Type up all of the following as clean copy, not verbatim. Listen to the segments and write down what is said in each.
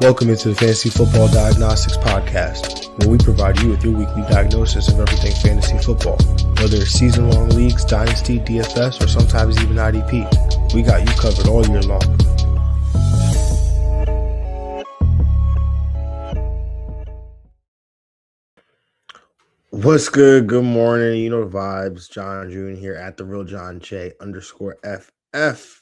Welcome into the Fantasy Football Diagnostics Podcast, where we provide you with your weekly diagnosis of everything fantasy football. Whether it's season-long leagues, dynasty, DFS, or sometimes even IDP, we got you covered all year long. What's good? Good morning. You know the vibes. Jon Jeune here at the real Jon J _FF.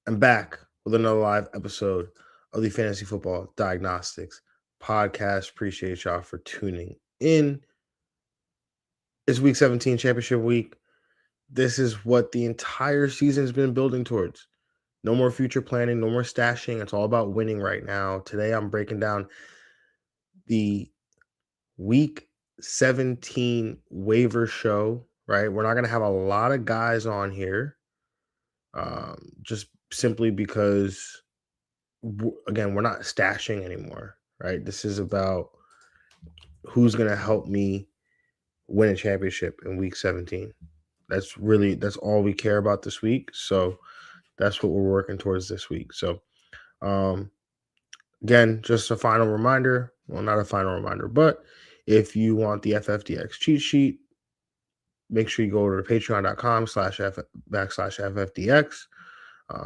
I'm back with another live episode of the Fantasy Football Diagnostics Podcast. Appreciate y'all for tuning in. It's week 17, championship week. This is what the entire season has been building towards. No more future planning, no more stashing. It's all about winning right now. Today I'm breaking down the week 17 waiver show, right? We're not going to have a lot of guys on here, just simply because, again, we're not stashing anymore, right? This is about who's going to help me win a championship in week 17. That's all we care about this week. So that's what we're working towards this week. So, again, just a final reminder. Well, not a final reminder, but if you want the FFDX cheat sheet, make sure you go to patreon.com/FFDX.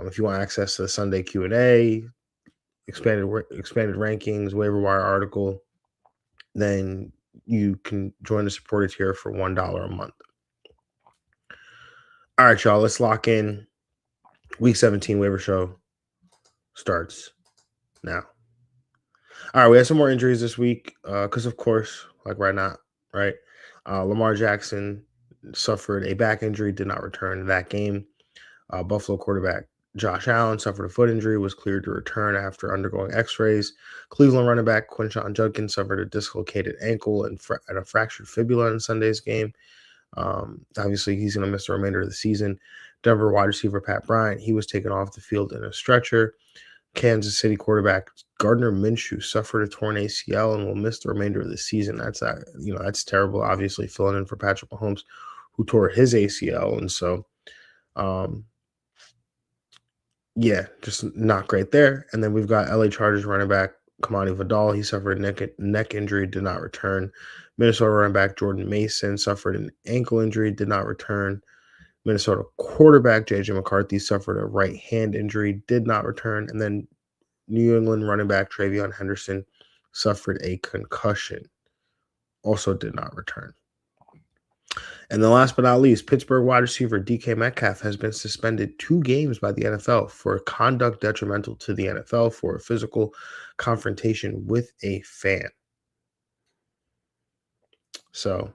If you want access to the Sunday Q&A, expanded rankings, waiver wire article, then you can join the supporter tier for $1 a month. All right, y'all, let's lock in. Week 17 waiver show starts now. All right, we had some more injuries this week because, of course, like right now, right? Lamar Jackson suffered a back injury, did not return to that game. Buffalo quarterback Josh Allen suffered a foot injury, was cleared to return after undergoing x-rays. Cleveland running back Quinshon Judkins suffered a dislocated ankle and a fractured fibula in Sunday's game. Obviously, he's going to miss the remainder of the season. Denver wide receiver Pat Bryant, he was taken off the field in a stretcher. Kansas City quarterback Gardner Minshew suffered a torn ACL and will miss the remainder of the season. That's terrible. Obviously, filling in for Patrick Mahomes, who tore his ACL, and so, just not great there. And then we've got LA Chargers running back Kamani Vidal. He suffered a neck injury, did not return. Minnesota running back Jordan Mason suffered an ankle injury, did not return. Minnesota quarterback J.J. McCarthy suffered a right hand injury, did not return. And then New England running back Travion Henderson suffered a concussion, also did not return. And then last but not least, Pittsburgh wide receiver DK Metcalf has been suspended 2 games by the NFL for conduct detrimental to the NFL for a physical confrontation with a fan. So,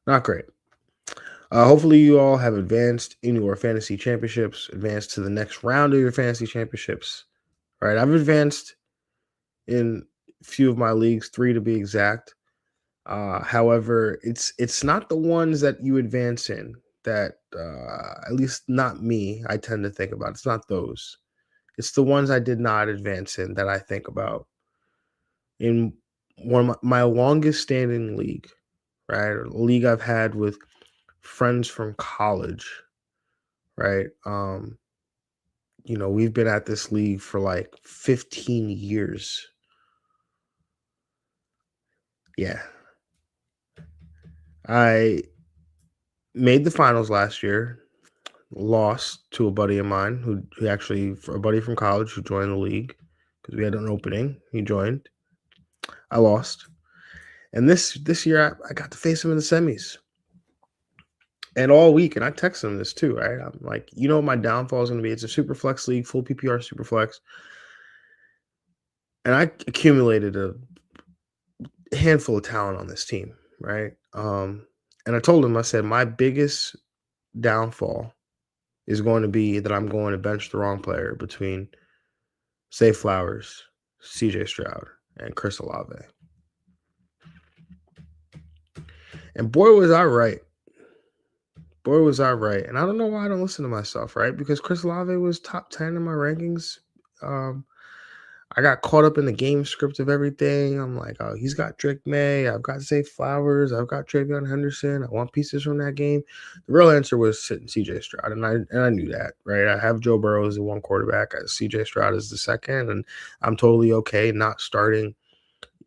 not great. Hopefully you all have advanced in your fantasy championships, advanced to the next round of your fantasy championships. All right, I've advanced in a few of my leagues, 3 to be exact. However, it's not the ones that you advance in that, at least not me, I tend to think about. It's not those. It's the ones I did not advance in that I think about. In one of my longest standing league, right? A league I've had with friends from college, right? We've been at this league for like 15 years. Yeah. I made the finals last year, lost to a buddy of mine who actually, a buddy from college who joined the league because we had an opening. He joined. I lost. And this year I got to face him in the semis. And all week, and I texted him this too, right? I'm like, what my downfall is going to be? It's a super flex league, full PPR super flex. And I accumulated a handful of talent on this team, right? And I told him, I said, my biggest downfall is going to be that I'm going to bench the wrong player between Zay Flowers, CJ Stroud, and Chris Olave. And boy, was I right. Boy, was I right. And I don't know why I don't listen to myself, right? Because Chris Olave was top 10 in my rankings. I got caught up in the game script of everything. I'm like, oh, he's got Drake May. I've got Zay Flowers. I've got Travion Henderson. I want pieces from that game. The real answer was sitting CJ Stroud, and I knew that, right? I have Joe Burrow as the one quarterback, CJ Stroud as the second, and I'm totally okay not starting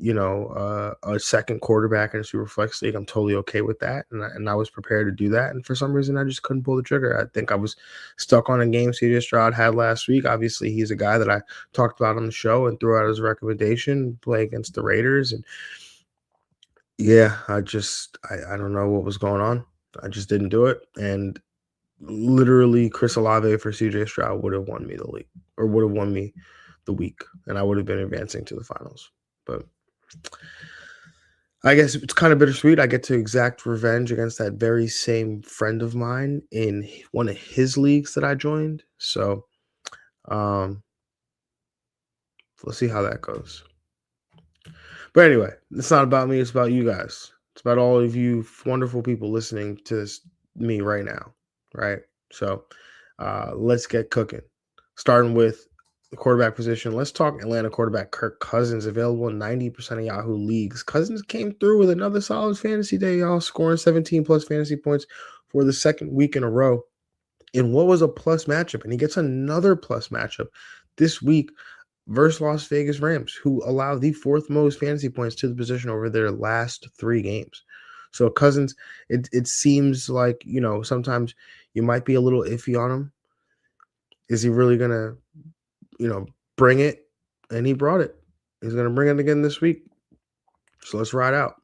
a second quarterback in a super flex league. I'm totally okay with that. And I was prepared to do that. And for some reason, I just couldn't pull the trigger. I think I was stuck on a game CJ Stroud had last week. Obviously, he's a guy that I talked about on the show and threw out as a recommendation, play against the Raiders. And yeah, I don't know what was going on. I just didn't do it. And literally, Chris Olave for CJ Stroud would have won me the league, or would have won me the week. And I would have been advancing to the finals. But I guess it's kind of bittersweet. I get to exact revenge against that very same friend of mine in one of his leagues that I joined. So um, let's see how that goes. But anyway, it's not about me. It's about you guys. It's about all of you wonderful people listening to me right now, right? So let's get cooking. Starting with the quarterback position. Let's talk Atlanta quarterback Kirk Cousins, available in 90% of Yahoo leagues. Cousins came through with another solid fantasy day, y'all, scoring 17 plus fantasy points for the second week in a row in what was a plus matchup. And he gets another plus matchup this week versus Las Vegas Rams, who allow the fourth most fantasy points to the position over their last three games. So Cousins, it seems like, sometimes you might be a little iffy on him. Is he really going to bring it? And he brought it. He's going to bring it again this week. So let's ride out.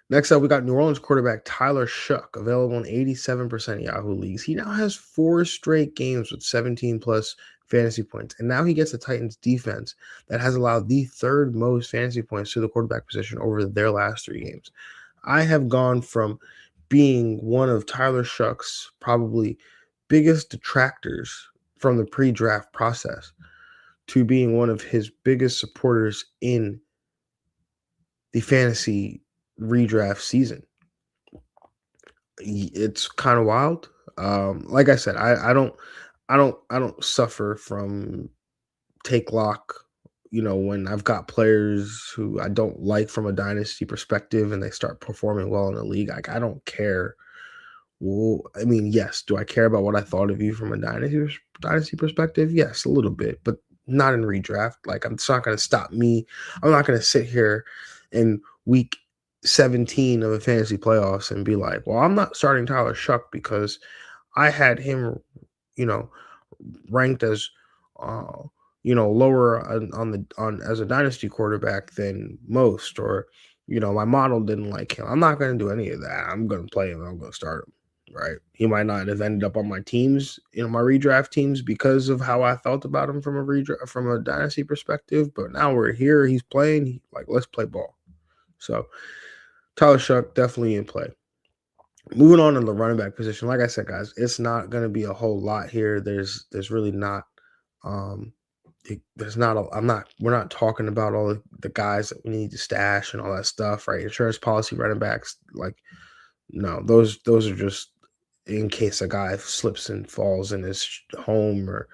Next up, we got New Orleans quarterback Tyler Shuck, available in 87% of Yahoo leagues. He now has 4 straight games with 17 plus fantasy points. And now he gets the Titans defense that has allowed the third most fantasy points to the quarterback position over their last 3 games. I have gone from being one of Tyler Shuck's probably biggest detractors from the pre-draft process to being one of his biggest supporters in the fantasy redraft season. It's kind of wild. Like I said, I don't suffer from take lock, when I've got players who I don't like from a dynasty perspective and they start performing well in the league. Like, I don't care. Well, I mean, yes, do I care about what I thought of you from a dynasty perspective? Yes, a little bit, but not in redraft. Like, it's not going to stop me. I'm not going to sit here in week 17 of a fantasy playoffs and be like, well, I'm not starting Tyler Shuck because I had him, ranked as, lower on as a dynasty quarterback than most, or, my model didn't like him. I'm not going to do any of that. I'm going to play him. I'm going to start him. Right. He might not have ended up on my teams, my redraft teams, because of how I felt about him from a dynasty perspective. But now we're here. He's playing. Let's play ball. So Tyler Shuck definitely in play. Moving on to the running back position. Like I said, guys, it's not going to be a whole lot here. There's really not. We're not talking about all the guys that we need to stash and all that stuff, right? Insurance policy running backs, no, those are just in case a guy slips and falls in his home, or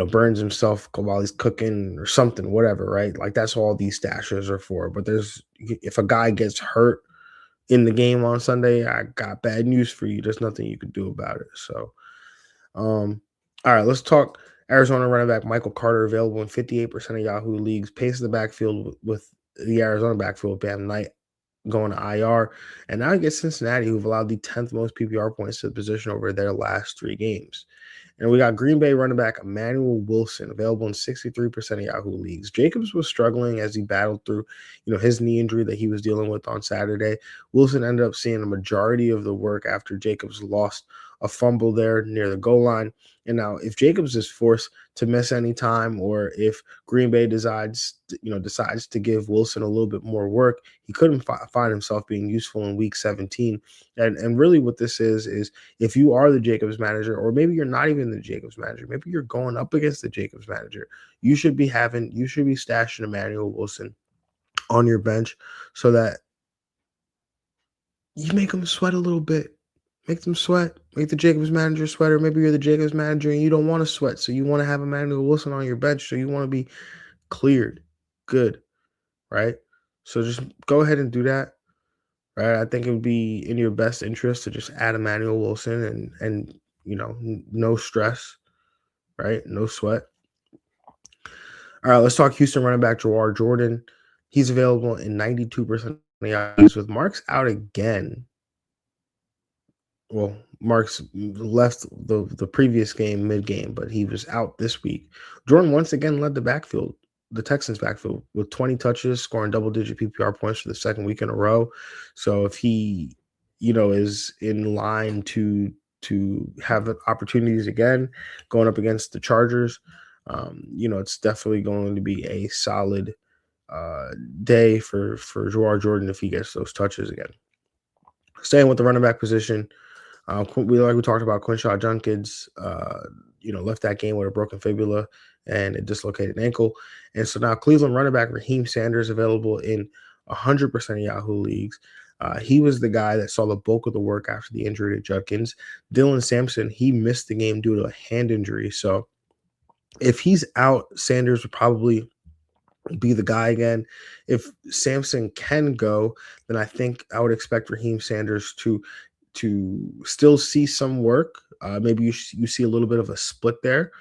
burns himself while he's cooking or something, whatever, right? Like, that's all these stashers are for. But if a guy gets hurt in the game on Sunday, I got bad news for you. There's nothing you can do about it. So all right, let's talk Arizona running back Michael Carter, available in 58% of Yahoo leagues. Pace of the backfield with the Arizona backfield, Bam Knight going to IR. And now you get Cincinnati, who've allowed the 10th most PPR points to the position over their last 3 games. And we got Green Bay running back Emmanuel Wilson, available in 63% of Yahoo leagues. Jacobs was struggling as he battled through, his knee injury that he was dealing with on Saturday. Wilson ended up seeing a majority of the work after Jacobs lost a fumble there near the goal line. And now, if Jacobs is forced to miss any time, or if Green Bay decides to give Wilson a little bit more work, he couldn't find himself being useful in week 17. And really what this is if you are the Jacobs manager, or maybe you're not even the Jacobs manager, maybe you're going up against the Jacobs manager, you should be stashing Emmanuel Wilson on your bench so that you make them sweat a little bit. Make them sweat. Make the Jacobs manager sweat, or maybe you're the Jacobs manager and you don't want to sweat, so you want to have Emmanuel Wilson on your bench, so you want to be cleared. Good, right? So just go ahead and do that, right? I think it would be in your best interest to just add Emmanuel Wilson and no stress, right? No sweat. All right, let's talk Houston running back Jawar Jordan. He's available in 92% of the leagues with Marks out again. Well, Marks left the previous game mid-game, but he was out this week. Jordan once again led the Texans backfield with 20 touches, scoring double-digit PPR points for the second week in a row. So if he, is in line to have opportunities again going up against the Chargers, it's definitely going to be a solid day for Jawar Jordan if he gets those touches again. Staying with the running back position, we talked about Quinshaw Junkins, left that game with a broken fibula and a dislocated ankle. And so now Cleveland running back Raheem Sanders available in 100% of Yahoo leagues. He was the guy that saw the bulk of the work after the injury to Junkins. Dylan Sampson, he missed the game due to a hand injury. So if he's out, Sanders would probably be the guy again. If Sampson can go, then I think I would expect Raheem Sanders to still see some work. Maybe you see a little bit of a split there.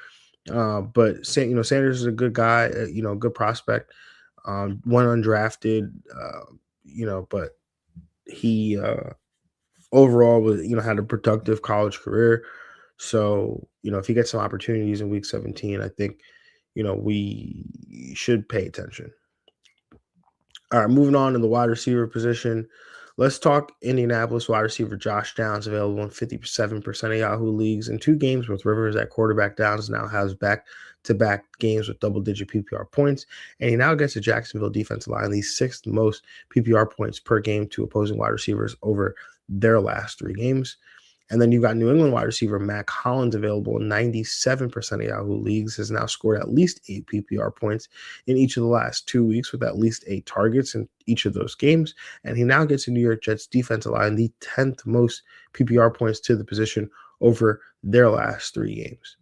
But Sanders is a good guy, good prospect. One undrafted, but he overall was, had a productive college career. So, if he gets some opportunities in week 17, I think, we should pay attention. All right, moving on to the wide receiver position. Let's talk Indianapolis wide receiver Josh Downs, available in 57% of Yahoo leagues. In 2 games with Rivers at quarterback, Downs now has back-to-back games with double-digit PPR points, and he now gets a Jacksonville defensive line the 6th most PPR points per game to opposing wide receivers over their last 3 games. And then you've got New England wide receiver Mac Hollins available in 97% of Yahoo leagues, has now scored at least 8 PPR points in each of the last 2 weeks with at least 8 targets in each of those games. And he now gets a New York Jets defensive line the 10th most PPR points to the position over their last 3 games.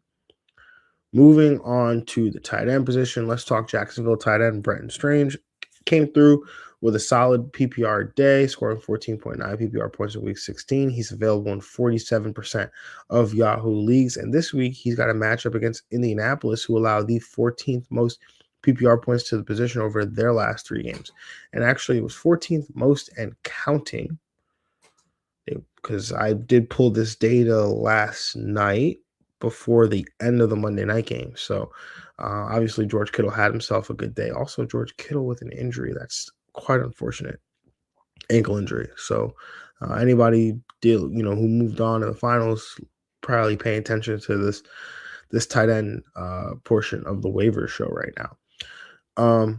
Moving on to the tight end position, let's talk Jacksonville tight end Brenton Strange. Came through with a solid PPR day, scoring 14.9 PPR points in week 16. He's available in 47% of Yahoo leagues. And this week, he's got a matchup against Indianapolis, who allowed the 14th most PPR points to the position over their last 3 games. And actually, it was 14th most and counting, because I did pull this data last night before the end of the Monday night game. So obviously George Kittle had himself a good day. Also, George Kittle with an injury that's quite unfortunate, ankle injury. So anybody who moved on to the finals, probably paying attention to this tight end portion of the waiver show right now.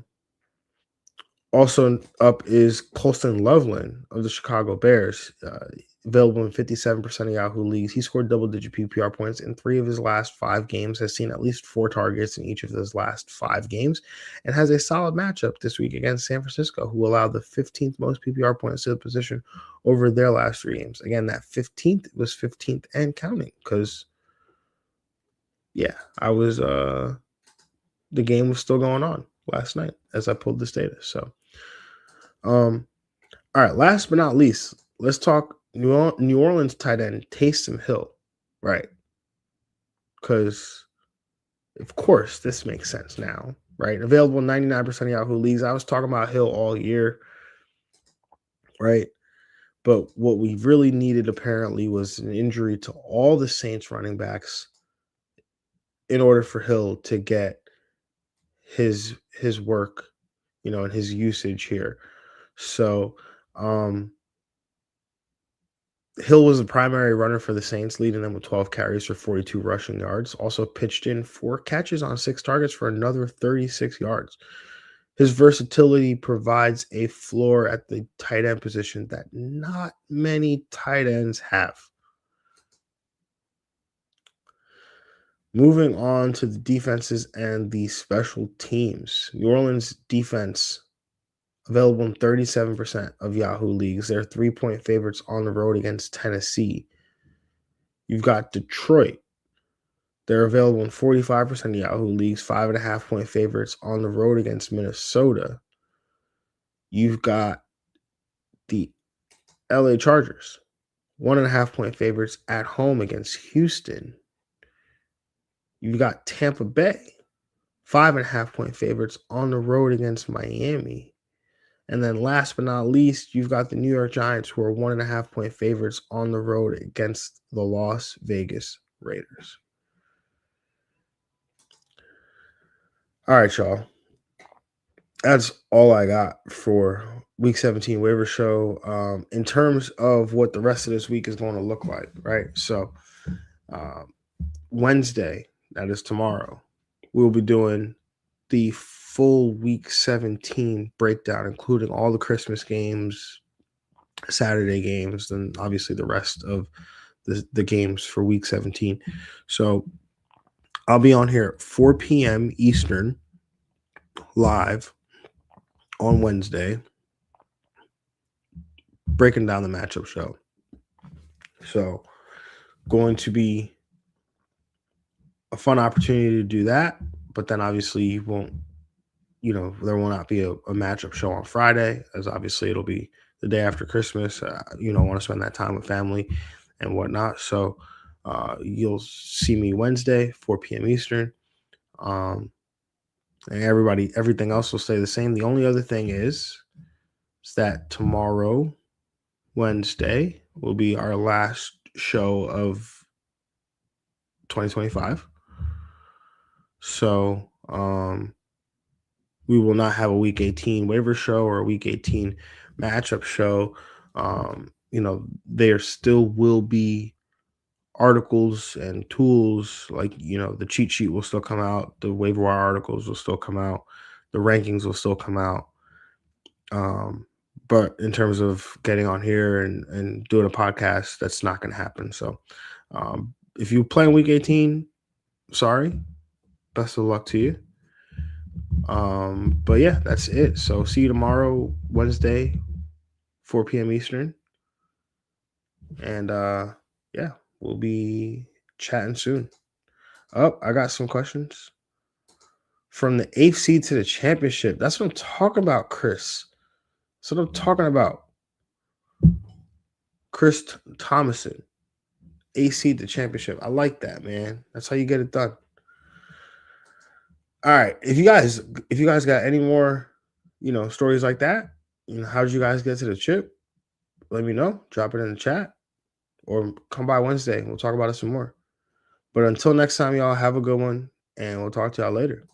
Also up is Colston Loveland of the Chicago Bears, available in 57% of Yahoo leagues. He scored double-digit PPR points in 3 of his last 5 games, has seen at least 4 targets in each of his last 5 games, and has a solid matchup this week against San Francisco, who allowed the 15th most PPR points to the position over their last 3 games. Again, that 15th was 15th and counting, because, I was the game was still going on last night as I pulled this data. So, all right, last but not least, let's talk New Orleans tight end Taysom Hill, right? Because, of course, this makes sense now, right? Available in 99% of Yahoo leagues. I was talking about Hill all year, right? But what we really needed apparently was an injury to all the Saints running backs in order for Hill to get his work, and his usage here. So, Hill was the primary runner for the Saints, leading them with 12 carries for 42 rushing yards. Also pitched in 4 catches on 6 targets for another 36 yards. His versatility provides a floor at the tight end position that not many tight ends have. Moving on to the defenses and the special teams. New Orleans defense, available in 37% of Yahoo leagues. They're 3-point favorites on the road against Tennessee. You've got Detroit, They're available in 45% of Yahoo leagues, 5.5-point favorites on the road against Minnesota. You've got the LA Chargers, 1.5-point favorites at home against Houston. You've got Tampa Bay, 5.5-point favorites on the road against Miami. And then last but not least, you've got the New York Giants, who are 1.5-point favorites on the road against the Las Vegas Raiders. All right, y'all. That's all I got for Week 17 waiver show. In terms of what the rest of this week is going to look like, right? So Wednesday, that is tomorrow, we'll be doing the full Week 17 breakdown, including all the Christmas games, Saturday games, and obviously the rest of the games for Week 17. So I'll be on here at 4 p.m. Eastern live on Wednesday, breaking down the matchup show. So going to be a fun opportunity to do that, but then obviously you won't, there will not be a matchup show on Friday, as obviously it'll be the day after Christmas. I want to spend that time with family and whatnot. So you'll see me Wednesday, 4 p.m. Eastern. And everything else will stay the same. The only other thing is that tomorrow, Wednesday, will be our last show of 2025. So we will not have a Week 18 waiver show or a Week 18 matchup show. There still will be articles and tools, like, the cheat sheet will still come out, the waiver wire articles will still come out, the rankings will still come out. But in terms of getting on here and doing a podcast, that's not going to happen. So if you play in Week 18, sorry, best of luck to you. But yeah, that's it. So see you tomorrow, Wednesday, 4 p.m. Eastern. And yeah, we'll be chatting soon. Oh, I got some questions. From the 8th seed to the championship. That's what I'm talking about, Chris. That's what I'm talking about. Chris Thomason. 8th seed to championship. I like that, man. That's how you get it done. All right. If you guys got any more, stories like that, how did you guys get to the chip? Let me know. Drop it in the chat. Or come by Wednesday. We'll talk about it some more. But until next time, y'all, have a good one. And we'll talk to y'all later.